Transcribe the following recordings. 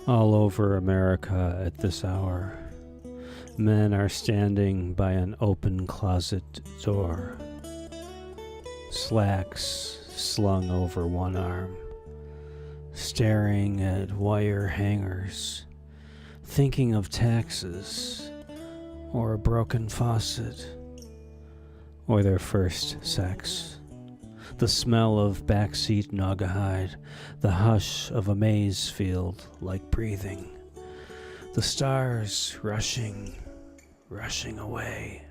All over America at this hour, men are standing by an open closet door, slacks slung over one arm, staring at wire hangers, thinking of taxes, or a broken faucet, or their first sex. The smell of backseat Naugahyde, the hush of a maize field like breathing, the stars rushing away.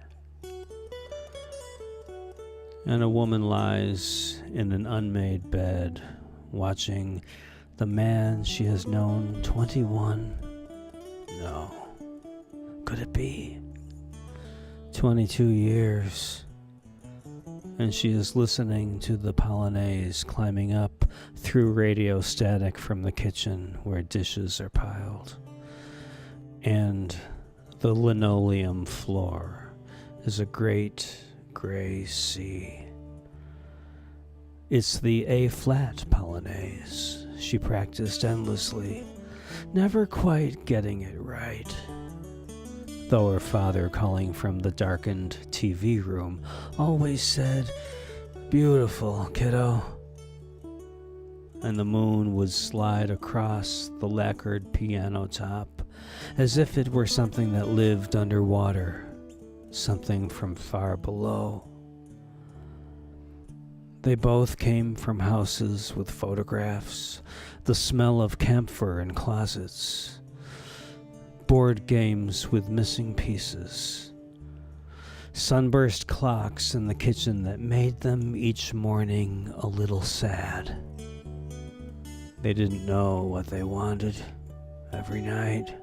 And a woman lies in an unmade bed, watching the man she has known 21. No. Could it be? 22 years. And she is listening to the Polonaise climbing up through radio static from the kitchen where dishes are piled. And the linoleum floor is a great gray sea. It's the A-flat Polonaise she practiced endlessly, never quite getting it right. Though her father, calling from the darkened TV room, always said, "Beautiful, kiddo." And the moon would slide across the lacquered piano top, as if it were something that lived underwater, something from far below. They both came from houses with photographs, the smell of camphor in closets, board games with missing pieces, sunburst clocks in the kitchen that made them each morning a little sad. They didn't know what they wanted every night,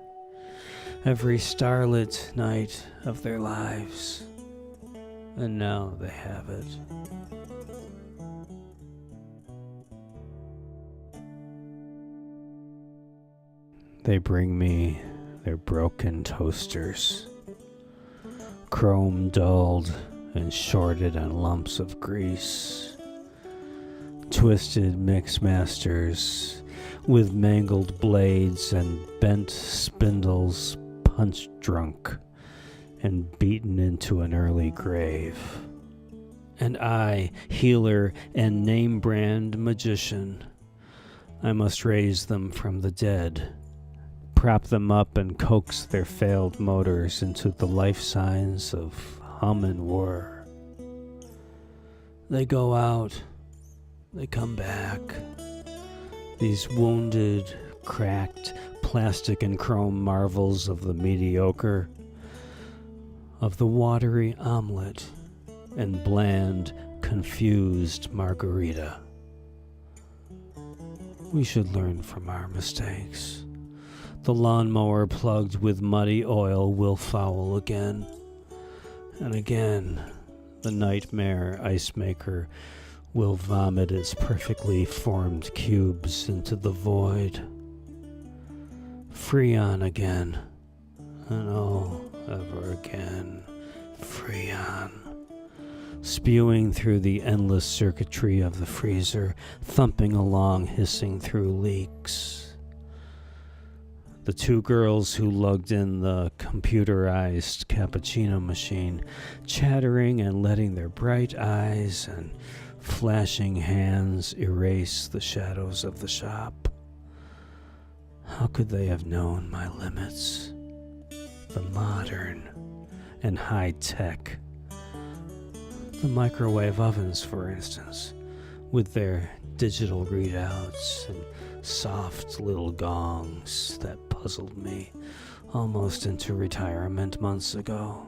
every starlit night of their lives, and now they have it. They bring me their broken toasters, chrome dulled and shorted on lumps of grease, twisted mix masters with mangled blades and bent spindles, punch drunk and beaten into an early grave. And I, healer and name brand magician, I must raise them from the dead, prop them up and coax their failed motors into the life signs of hum and whir. They go out, they come back. These wounded, cracked, plastic and chrome marvels of the mediocre, of the watery omelet and bland, confused margarita. We should learn from our mistakes. The lawnmower plugged with muddy oil will foul again. And again, the nightmare ice maker will vomit its perfectly formed cubes into the void. Freon again. And oh, ever again. Freon. Spewing through the endless circuitry of the freezer, thumping along, hissing through leaks. The two girls who lugged in the computerized cappuccino machine, chattering and letting their bright eyes and flashing hands erase the shadows of the shop. How could they have known my limits? The modern and high-tech. The microwave ovens, for instance, with their digital readouts and soft little gongs that puzzled me almost into retirement months ago.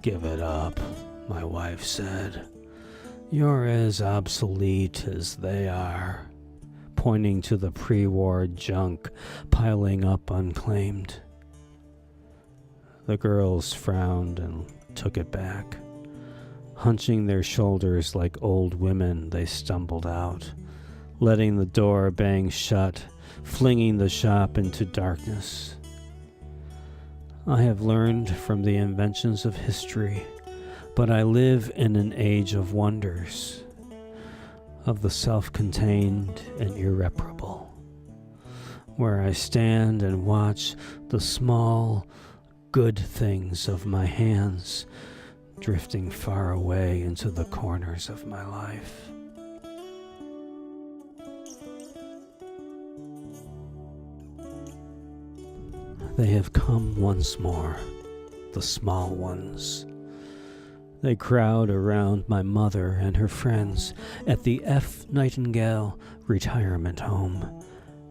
"Give it up," my wife said. "You're as obsolete as they are," pointing to the pre-war junk piling up unclaimed. The girls frowned and took it back. Hunching their shoulders like old women, they stumbled out, letting the door bang shut, flinging the shop into darkness. I have learned from the inventions of history, but I live in an age of wonders, of the self-contained and irreparable. where I stand and watch the small, good things of my hands drifting far away into the corners of my life. They have come once more, the small ones. They crowd around my mother and her friends at the F. Nightingale retirement home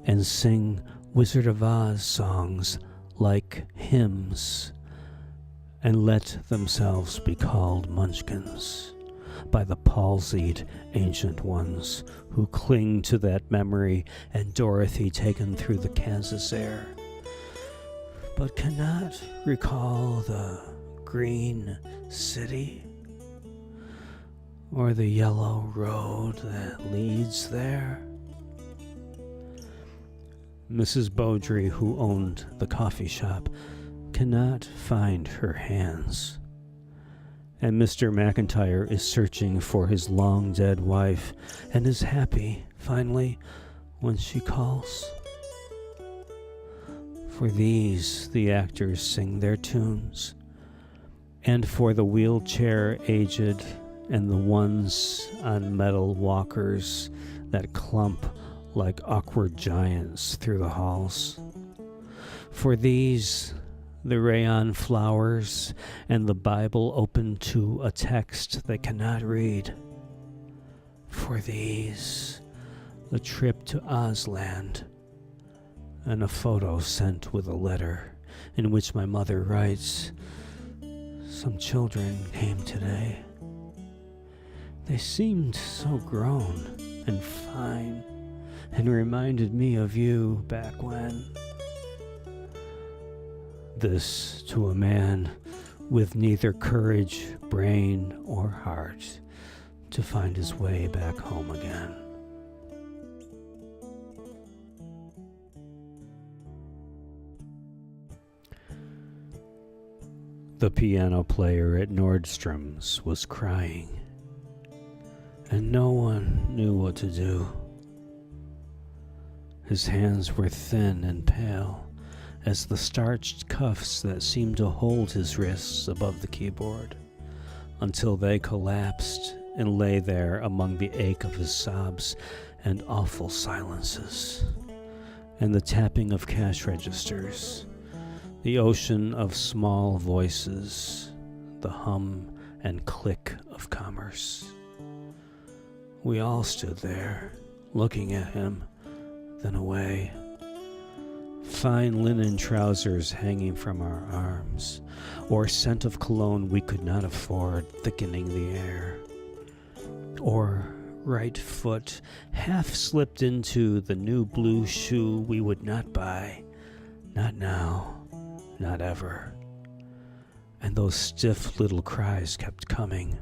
and sing Wizard of Oz songs like hymns and let themselves be called munchkins by the palsied ancient ones who cling to that memory and Dorothy taken through the Kansas air, but cannot recall the green city or the yellow road that leads there. Mrs. Beaudry, who owned the coffee shop, cannot find her hands, and Mr. McIntyre is searching for his long-dead wife and is happy, finally, when she calls. For these, the actors sing their tunes, and for the wheelchair-aged and the ones on metal walkers that clump like awkward giants through the halls. For these, the rayon flowers and the Bible open to a text they cannot read. For these, the trip to Ozland and a photo sent with a letter in which my mother writes, "Some children came today. They seemed so grown and fine and reminded me of you back when." This to a man with neither courage, brain, or heart to find his way back home again. The piano player at Nordstrom's was crying, and no one knew what to do. His hands were thin and pale as the starched cuffs that seemed to hold his wrists above the keyboard, until they collapsed and lay there among the ache of his sobs and awful silences, and the tapping of cash registers, the ocean of small voices, the hum and click of commerce. We all stood there, looking at him, then away. Fine linen trousers hanging from our arms, or scent of cologne we could not afford thickening the air, or right foot half slipped into the new blue shoe we would not buy, not now, not ever. And those stiff little cries kept coming,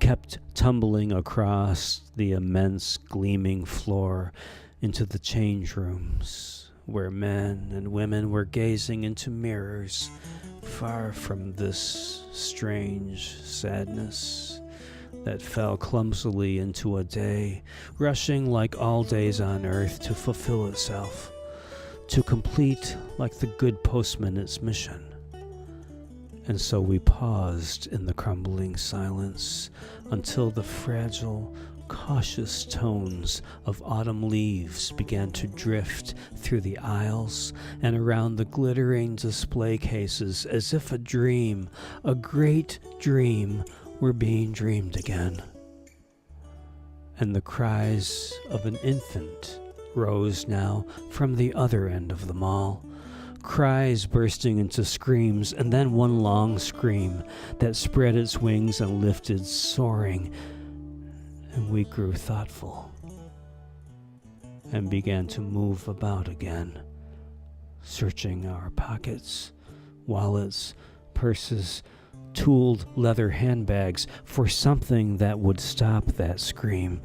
kept tumbling across the immense gleaming floor into the change rooms, where men and women were gazing into mirrors far from this strange sadness that fell clumsily into a day, rushing like all days on earth to fulfill itself, to complete like the good postman its mission. And so we paused in the crumbling silence until the fragile, cautious tones of autumn leaves began to drift through the aisles and around the glittering display cases, as if a dream, a great dream, were being dreamed again. And the cries of an infant rose now from the other end of the mall, cries bursting into screams, and then one long scream that spread its wings and lifted, soaring. And we grew thoughtful and began to move about again, searching our pockets, wallets, purses, tooled leather handbags for something that would stop that scream.